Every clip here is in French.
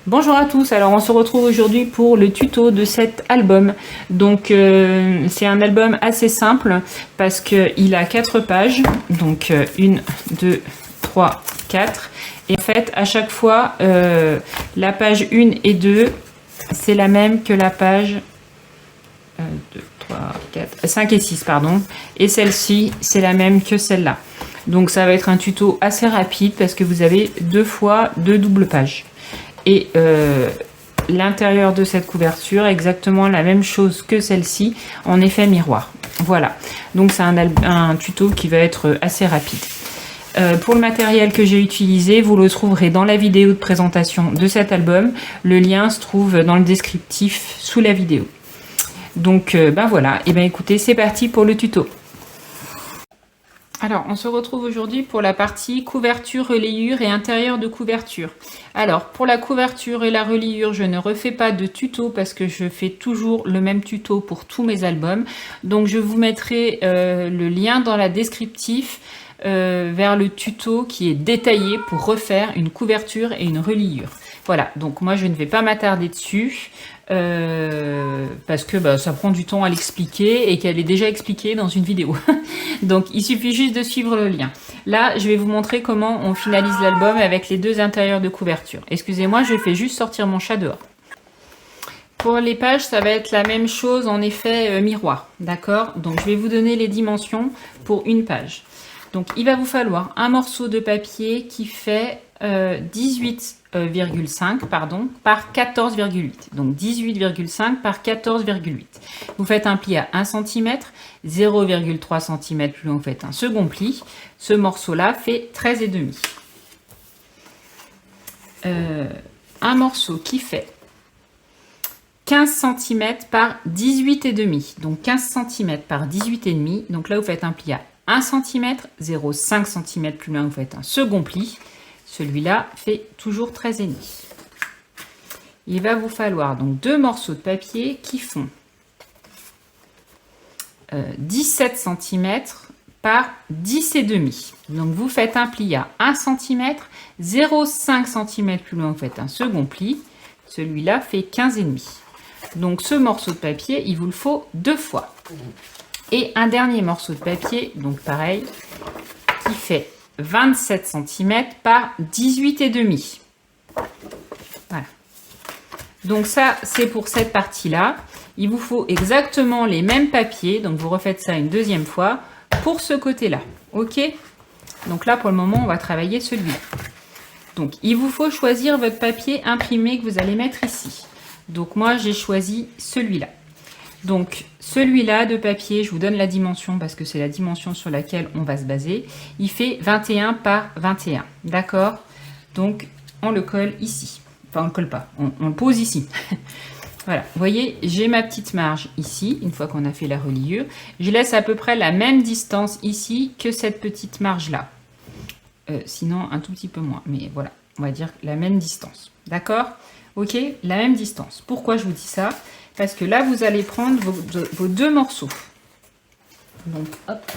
Bonjour à tous, alors on se retrouve aujourd'hui pour le tuto de cet album. Donc c'est un album assez simple parce qu'il a 4 pages, donc 1, 2, 3, 4. Et en fait à chaque fois la page 1 et 2 c'est la même que la page 2, 3, 4, 5 et 6 pardon. Et celle-ci c'est la même que celle-là. Donc ça va être un tuto assez rapide parce que vous avez 2 fois 2 doubles pages. Et l'intérieur de cette couverture est exactement la même chose que celle-ci en effet miroir. Voilà, donc c'est un tuto qui va être assez rapide. Pour le matériel que j'ai utilisé, vous le trouverez dans la vidéo de présentation de cet album. Le lien se trouve dans le descriptif sous la vidéo. Donc ben voilà, et ben écoutez, c'est parti pour le tuto. Alors, on se retrouve aujourd'hui pour la partie couverture, reliure et intérieur de couverture. Alors, pour la couverture et la reliure, je ne refais pas de tuto parce que je fais toujours le même tuto pour tous mes albums. Donc, je vous mettrai le lien dans la descriptif vers le tuto qui est détaillé pour refaire une couverture et une reliure. Voilà, donc moi je ne vais pas m'attarder dessus parce que bah, ça prend du temps à l'expliquer et qu'elle est déjà expliquée dans une vidéo. Donc il suffit juste de suivre le lien. Là, je vais vous montrer comment on finalise l'album avec les 2 intérieurs de couverture. Excusez-moi, je fais juste sortir mon chat dehors. Pour les pages, ça va être la même chose en effet miroir, d'accord? Donc je vais vous donner les dimensions pour une page. Donc il va vous falloir un morceau de papier qui fait 18,5 par 14,8. Donc 18,5 par 14,8. Vous faites un pli à 1 cm, 0,3 cm plus loin, vous faites un second pli. Ce morceau-là fait 13,5. Un morceau qui fait 15 cm par 18,5. Donc 15 cm par 18,5. Donc là, vous faites un pli à 1 cm, 0,5 cm plus loin, vous faites un second pli. Celui-là fait toujours 13,5. Il va vous falloir donc 2 morceaux de papier qui font 17 cm par 10,5. Donc vous faites un pli à 1 cm, 0,5 cm plus loin, vous faites un second pli. Celui-là fait 15,5. Donc ce morceau de papier, il vous le faut 2 fois. Et un dernier morceau de papier, donc pareil, qui fait 27 cm par 18,5. Voilà. Donc ça, c'est pour cette partie-là. Il vous faut exactement les mêmes papiers. Donc vous refaites ça une deuxième fois pour ce côté-là. OK? Donc là, pour le moment, on va travailler celui-là. Donc il vous faut choisir votre papier imprimé que vous allez mettre ici. Donc moi, j'ai choisi celui-là. Donc celui-là de papier, je vous donne la dimension parce que c'est la dimension sur laquelle on va se baser. Il fait 21 par 21, d'accord? Donc on le colle ici. Enfin, on ne le colle pas, on le pose ici. Voilà, vous voyez, j'ai ma petite marge ici, une fois qu'on a fait la reliure. Je laisse à peu près la même distance ici que cette petite marge-là. Sinon, un tout petit peu moins, mais voilà, on va dire la même distance. D'accord? Ok, la même distance. Pourquoi je vous dis ça? Parce que là, vous allez prendre vos 2 morceaux. Donc, hop.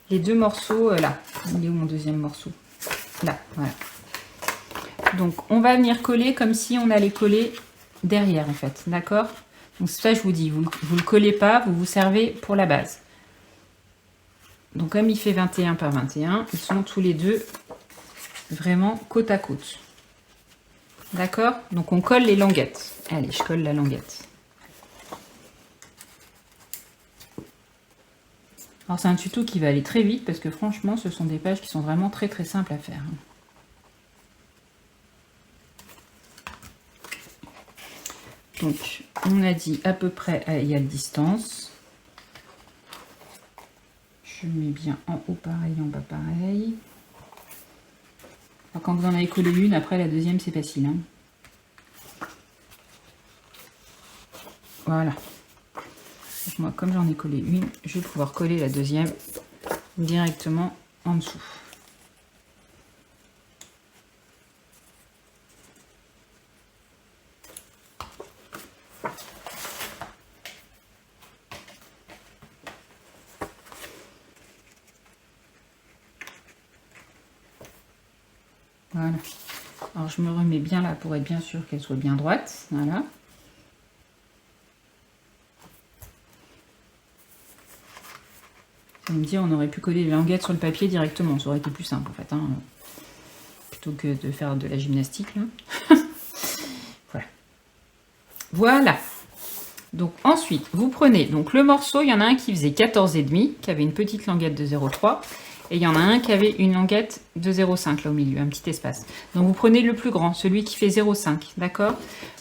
Les 2 morceaux, là. Il est où mon deuxième morceau? Là, voilà. Donc, on va venir coller comme si on allait coller derrière, en fait. D'accord? Donc, ça, je vous dis, vous ne le collez pas, vous vous servez pour la base. Donc, comme il fait 21 par 21, ils sont tous les deux vraiment côte à côte. D'accord? Donc, on colle les languettes. Allez, je colle la languette. Alors, c'est un tuto qui va aller très vite parce que franchement, ce sont des pages qui sont vraiment très très simples à faire. Donc, on a dit à peu près à égale distance. Je mets bien en haut pareil, en bas pareil. Alors, quand vous en avez collé une, après la deuxième, c'est facile. Hein. Voilà. Moi, comme j'en ai collé une, je vais pouvoir coller la deuxième directement en dessous. Voilà. Alors je me remets bien là pour être bien sûr qu'elle soit bien droite. Voilà. Vous me dire, on aurait pu coller les languettes sur le papier directement, ça aurait été plus simple en fait, hein, plutôt que de faire de la gymnastique là. Voilà. Voilà. Donc ensuite, vous prenez donc le morceau, il y en a un qui faisait 14,5, qui avait une petite languette de 0,3, et il y en a un qui avait une languette de 0,5 là au milieu, un petit espace. Donc vous prenez le plus grand, celui qui fait 0,5, d'accord?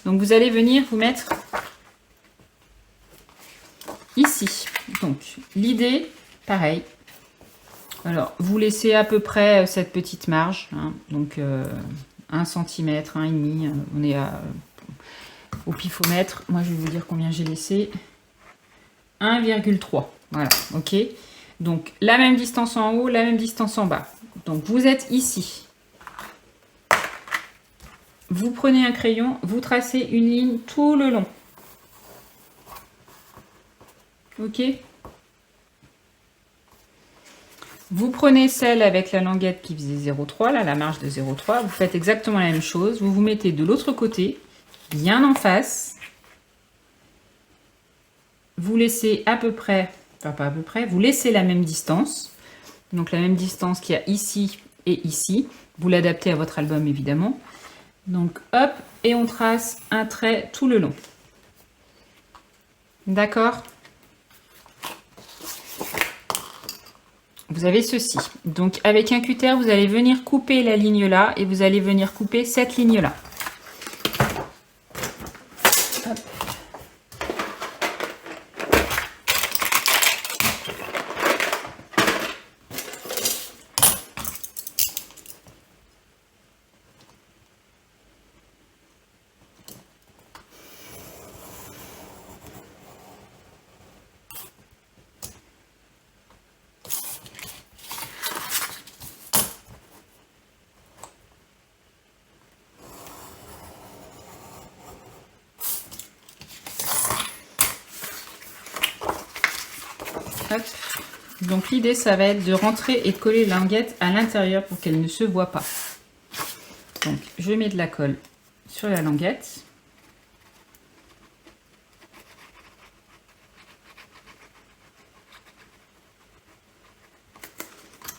Donc vous allez venir vous mettre ici. Donc l'idée, pareil. Alors vous laissez à peu près cette petite marge, hein, donc 1 cm, 1,5, on est au pifomètre. Moi je vais vous dire combien j'ai laissé. 1,3. Voilà, ok. Donc la même distance en haut, la même distance en bas. Donc vous êtes ici. Vous prenez un crayon, vous tracez une ligne tout le long. Ok. Vous prenez celle avec la languette qui faisait 0,3, là, la marge de 0,3. Vous faites exactement la même chose. Vous vous mettez de l'autre côté, bien en face. Vous laissez à peu près, enfin pas à peu près, vous laissez la même distance. Donc la même distance qu'il y a ici et ici. Vous l'adaptez à votre album évidemment. Donc hop, et on trace un trait tout le long. D'accord? Vous avez ceci. Donc avec un cutter, vous allez venir couper la ligne là et vous allez venir couper cette ligne là. Hop. Hop. Donc l'idée, ça va être de rentrer et de coller la languette à l'intérieur pour qu'elle ne se voit pas. Donc je mets de la colle sur la languette.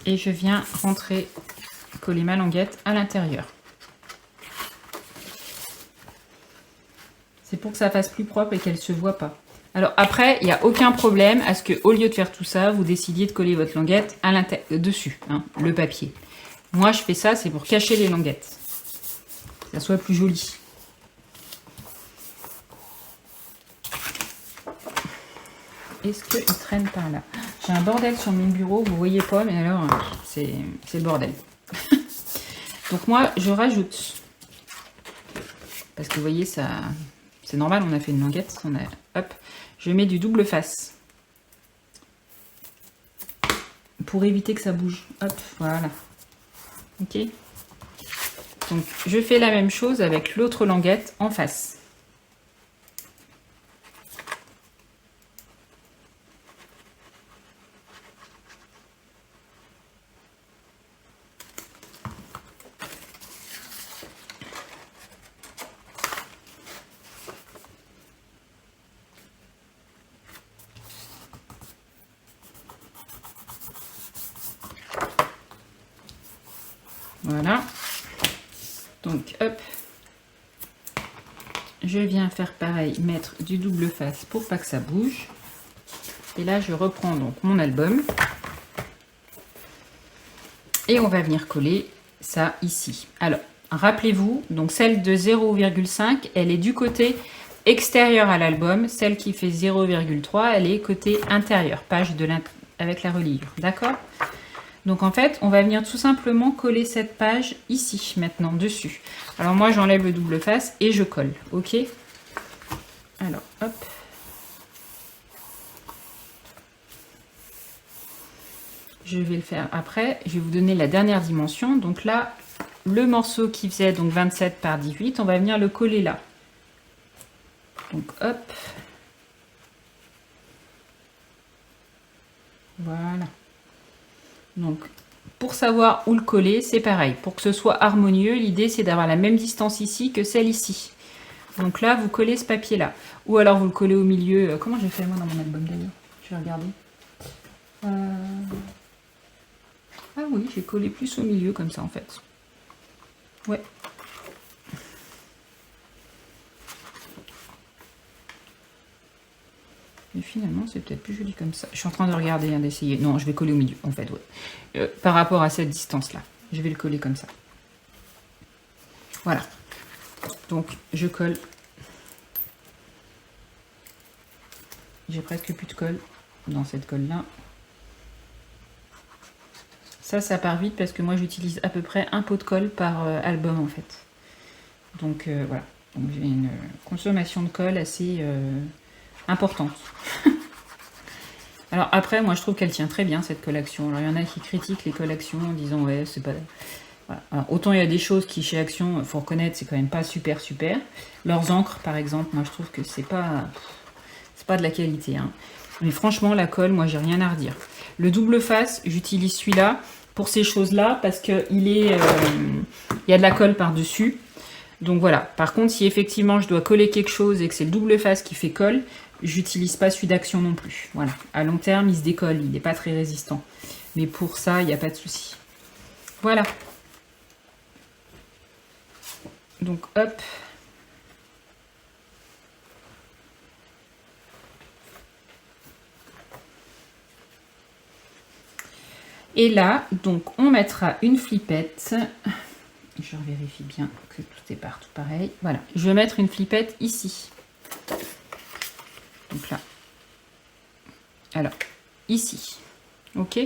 Et je viens rentrer, coller ma languette à l'intérieur. C'est pour que ça fasse plus propre et qu'elle ne se voit pas. Alors après, il n'y a aucun problème à ce que, au lieu de faire tout ça, vous décidiez de coller votre languette à dessus, hein, le papier. Moi, je fais ça, c'est pour cacher les languettes. Que ça soit plus joli. Est-ce qu'il traîne par là? J'ai un bordel sur mon bureau, vous voyez pas, mais alors, c'est le bordel. Donc moi, je rajoute. Parce que vous voyez, ça... C'est normal, on a fait une languette. On a, hop, je mets du double face. Pour éviter que ça bouge. Hop, voilà. Ok. Donc, je fais la même chose avec l'autre languette en face. Voilà. Donc, hop. Je viens faire pareil, mettre du double face pour pas que ça bouge. Et là, je reprends donc mon album. Et on va venir coller ça ici. Alors, rappelez-vous, donc celle de 0,5, elle est du côté extérieur à l'album. Celle qui fait 0,3, elle est côté intérieur, page de avec la reliure. D'accord? Donc en fait, on va venir tout simplement coller cette page ici, maintenant, dessus. Alors moi, j'enlève le double face et je colle, ok? Alors, hop. Je vais le faire après. Je vais vous donner la dernière dimension. Donc là, le morceau qui faisait donc 27 par 18, on va venir le coller là. Donc hop. Voilà. Donc Pour savoir où le coller, c'est pareil. Pour que ce soit harmonieux, l'idée c'est d'avoir la même distance ici que celle ici. Donc là, vous collez ce papier-là. Ou alors vous le collez au milieu. Comment j'ai fait moi dans mon album d'ailleurs? Je vais regarder. Ah oui, j'ai collé plus au milieu comme ça en fait. Ouais. Mais finalement, c'est peut-être plus joli comme ça. Je suis en train de regarder, hein, d'essayer. Non, je vais coller au milieu, en fait, ouais. Par rapport à cette distance-là. Je vais le coller comme ça. Voilà. Donc, je colle. J'ai presque plus de colle dans cette colle-là. Ça part vite parce que moi, j'utilise à peu près un pot de colle par album, en fait. Donc, voilà. Donc, j'ai une consommation de colle assez importante. Alors après, moi je trouve qu'elle tient très bien cette collection. Alors il y en a qui critiquent les collections en disant ouais c'est pas... Voilà. Alors, autant il y a des choses qui chez Action, faut reconnaître, c'est quand même pas super. Leurs encres par exemple, moi je trouve que c'est pas de la qualité. Hein. Mais franchement la colle, moi j'ai rien à redire. Le double face, j'utilise celui-là pour ces choses-là parce que il y a de la colle par-dessus. Donc voilà. Par contre, si effectivement je dois coller quelque chose et que c'est le double face qui fait colle, j'utilise pas celui d'Action non plus. Voilà. À long terme, il se décolle, il n'est pas très résistant. Mais pour ça, il n'y a pas de souci. Voilà. Donc hop. Et là, donc on mettra une flippette. Je vérifie bien que tout est partout pareil. Voilà. Je vais mettre une flippette ici. Donc là. Alors, ici. Ok.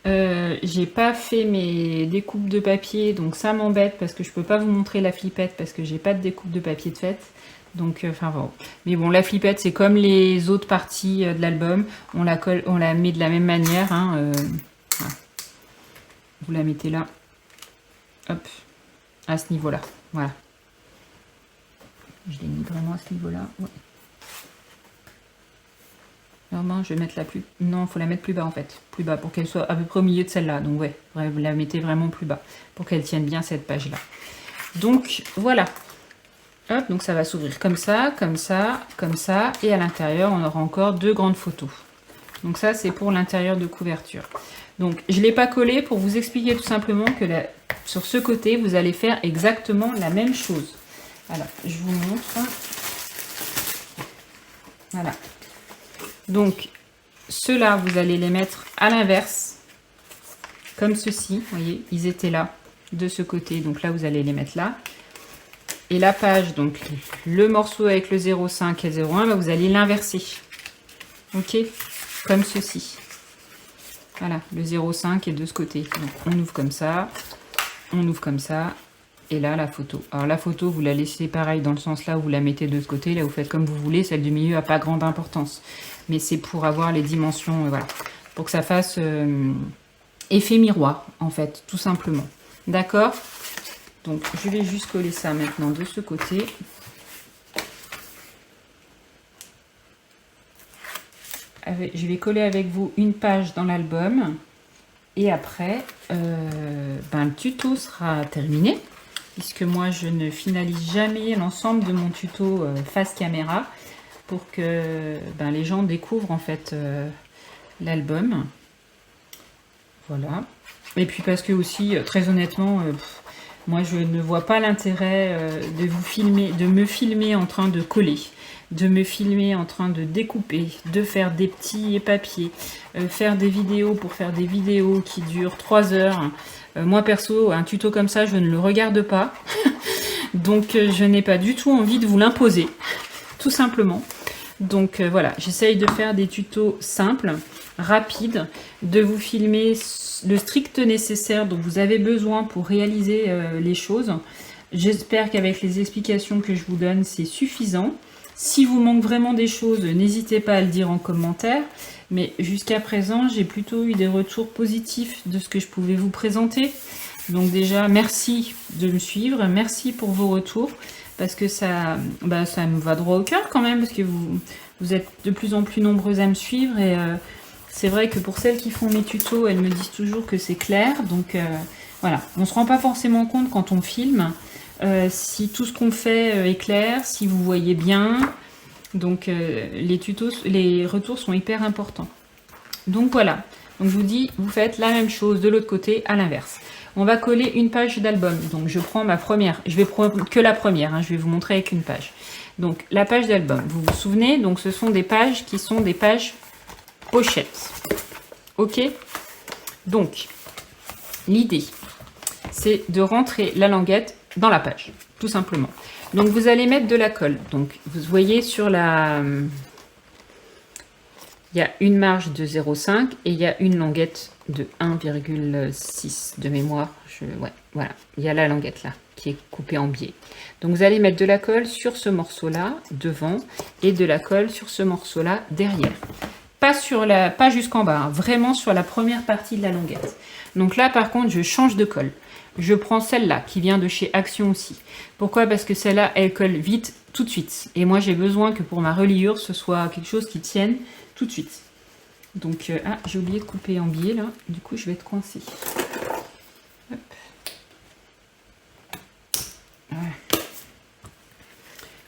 J'ai pas fait mes découpes de papier, donc ça m'embête parce que je peux pas vous montrer la flippette parce que j'ai pas de découpe de papier de fête. Donc, enfin bon. Mais bon, la flippette, c'est comme les autres parties de l'album. On la colle, on la met de la même manière. Hein, voilà. Vous la mettez là. Hop. À ce niveau-là. Voilà. Je l'ai mis vraiment à ce niveau-là. Ouais. Non, je vais mettre la plus... Non, il faut la mettre plus bas en fait. Plus bas pour qu'elle soit à peu près au milieu de celle-là. Donc ouais, vous la mettez vraiment plus bas pour qu'elle tienne bien cette page-là. Donc voilà. Hop, donc ça va s'ouvrir comme ça, comme ça, comme ça. Et à l'intérieur, on aura encore deux grandes photos. Donc ça, c'est pour l'intérieur de couverture. Donc je ne l'ai pas collé pour vous expliquer tout simplement que sur ce côté, vous allez faire exactement la même chose. Alors, je vous montre. Voilà. Donc, ceux-là, vous allez les mettre à l'inverse, comme ceci. Vous voyez, ils étaient là, de ce côté. Donc là, vous allez les mettre là. Et la page, donc le morceau avec le 0,5 et le 0,1, bah, vous allez l'inverser. Ok, comme ceci. Voilà, le 0,5 est de ce côté. Donc, on ouvre comme ça, on ouvre comme ça. Et là, la photo. Alors la photo, vous la laissez pareil dans le sens là où vous la mettez de ce côté. Là, vous faites comme vous voulez. Celle du milieu n'a pas grande importance. Mais c'est pour avoir les dimensions, voilà. Pour que ça fasse effet miroir, en fait, tout simplement. D'accord? Donc, je vais juste coller ça maintenant de ce côté. Je vais coller avec vous une page dans l'album. Et après, le tuto sera terminé. Puisque moi, je ne finalise jamais l'ensemble de mon tuto face caméra pour que les gens découvrent en fait l'album. Voilà. Et puis parce que aussi, très honnêtement, moi, je ne vois pas l'intérêt de vous filmer, de me filmer en train de coller, de me filmer en train de découper, de faire des petits papiers, faire des vidéos pour faire des vidéos qui durent 3 heures. Moi perso, un tuto comme ça, je ne le regarde pas. Donc je n'ai pas du tout envie de vous l'imposer, tout simplement. Donc voilà, j'essaye de faire des tutos simples, rapides, de vous filmer le strict nécessaire dont vous avez besoin pour réaliser les choses. J'espère qu'avec les explications que je vous donne, c'est suffisant. Si vous manque vraiment des choses, n'hésitez pas à le dire en commentaire. Mais jusqu'à présent, j'ai plutôt eu des retours positifs de ce que je pouvais vous présenter. Donc déjà, merci de me suivre. Merci pour vos retours. Parce que ça me va droit au cœur quand même. Parce que vous êtes de plus en plus nombreux à me suivre. Et C'est vrai que pour celles qui font mes tutos, elles me disent toujours que c'est clair. Donc voilà, on ne se rend pas forcément compte quand on filme si tout ce qu'on fait est clair, si vous voyez bien. Donc les tutos, les retours sont hyper importants. Donc voilà, donc je vous dis, vous faites la même chose de l'autre côté à l'inverse. On va coller une page d'album. Donc je prends ma première, je vais prendre que la première, hein, je vais vous montrer avec une page. Donc la page d'album, vous vous souvenez, donc ce sont des pages qui sont des pages pochettes. Ok? Donc l'idée, c'est de rentrer la languette dans la page, tout simplement. Donc vous allez mettre de la colle. Donc vous voyez sur la... Il y a une marge de 0,5 et il y a une languette de 1,6 de mémoire. Ouais, voilà, il y a la languette là qui est coupée en biais. Donc vous allez mettre de la colle sur ce morceau-là devant et de la colle sur ce morceau-là derrière. Pas jusqu'en bas, hein, vraiment sur la première partie de la languette. Donc là par contre je change de colle. Je prends celle-là qui vient de chez Action aussi. Pourquoi? Parce que celle-là elle colle vite tout de suite. Et moi j'ai besoin que pour ma reliure ce soit quelque chose qui tienne tout de suite. Donc, j'ai oublié de couper en biais là, du coup je vais être coincée. Hop. Voilà.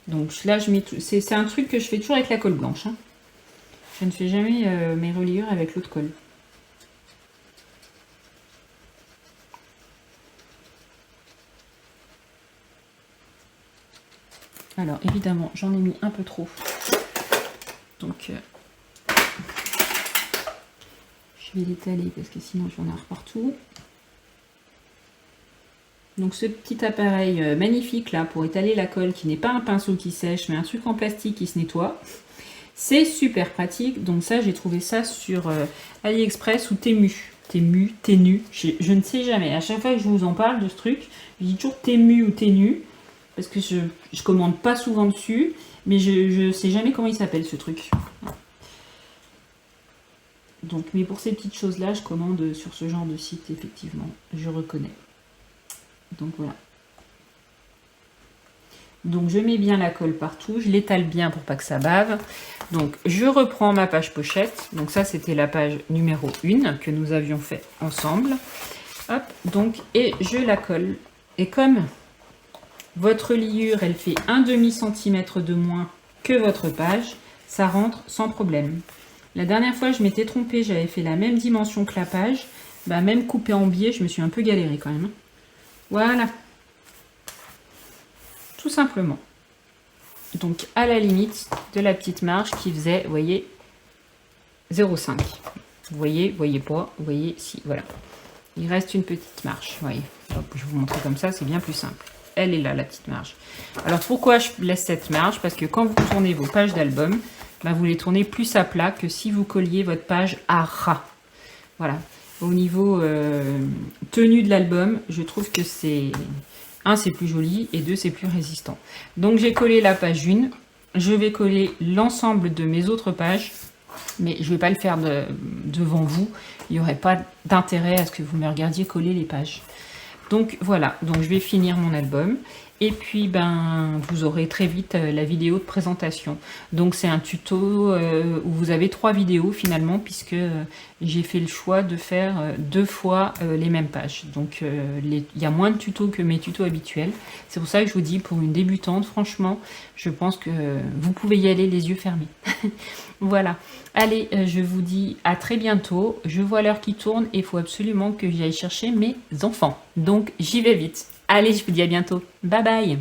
Donc là, je mets tout. C'est un truc que je fais toujours avec la colle blanche. Hein. Je ne fais jamais mes reliures avec l'autre colle. Alors évidemment, j'en ai mis un peu trop. Donc, je vais l'étaler parce que sinon j'en ai partout. Donc ce petit appareil magnifique là pour étaler la colle qui n'est pas un pinceau qui sèche mais un truc en plastique qui se nettoie. C'est super pratique. Donc ça j'ai trouvé ça sur AliExpress ou Temu. Tenu. Je ne sais jamais. À chaque fois que je vous en parle de ce truc, je dis toujours Temu ou Tenu. Parce que je commande pas souvent dessus. Mais je sais jamais comment il s'appelle ce truc. Donc, mais pour ces petites choses-là, je commande sur ce genre de site, effectivement. Je reconnais. Donc voilà. Donc je mets bien la colle partout. Je l'étale bien pour pas que ça bave. Donc je reprends ma page pochette. Donc ça, c'était la page numéro 1 que nous avions fait ensemble. Hop, donc, et je la colle. Et comme votre reliure, elle fait 1/2 cm de moins que votre page, ça rentre sans problème. La dernière fois, je m'étais trompée, j'avais fait la même dimension que la page. Bah, même coupée en biais, je me suis un peu galérée quand même. Voilà. Tout simplement. Donc, à la limite de la petite marge qui faisait, vous voyez, 0,5. Vous voyez pas, vous voyez, si, voilà. Il reste une petite marge, vous voyez. Hop, je vais vous montrer comme ça, c'est bien plus simple. Elle est là, la petite marge. Alors, pourquoi je laisse cette marge? Parce que quand vous tournez vos pages d'album, bah, vous les tournez plus à plat que si vous colliez votre page à ras. Voilà. Au niveau tenue de l'album, je trouve que c'est... 1, c'est plus joli et 2, c'est plus résistant. Donc, j'ai collé la page 1. Je vais coller l'ensemble de mes autres pages. Mais je ne vais pas le faire devant vous. Il n'y aurait pas d'intérêt à ce que vous me regardiez coller les pages. Donc, voilà. Donc, je vais finir mon album. Et puis, ben, vous aurez très vite la vidéo de présentation. Donc, c'est un tuto où vous avez 3 vidéos finalement, puisque j'ai fait le choix de faire 2 fois les mêmes pages. Donc, il y a moins de tutos que mes tutos habituels. C'est pour ça que je vous dis, pour une débutante, franchement, je pense que vous pouvez y aller les yeux fermés. Voilà. Allez, je vous dis à très bientôt. Je vois l'heure qui tourne et il faut absolument que j'aille chercher mes enfants. Donc, j'y vais vite. Allez, je vous dis à bientôt. Bye bye.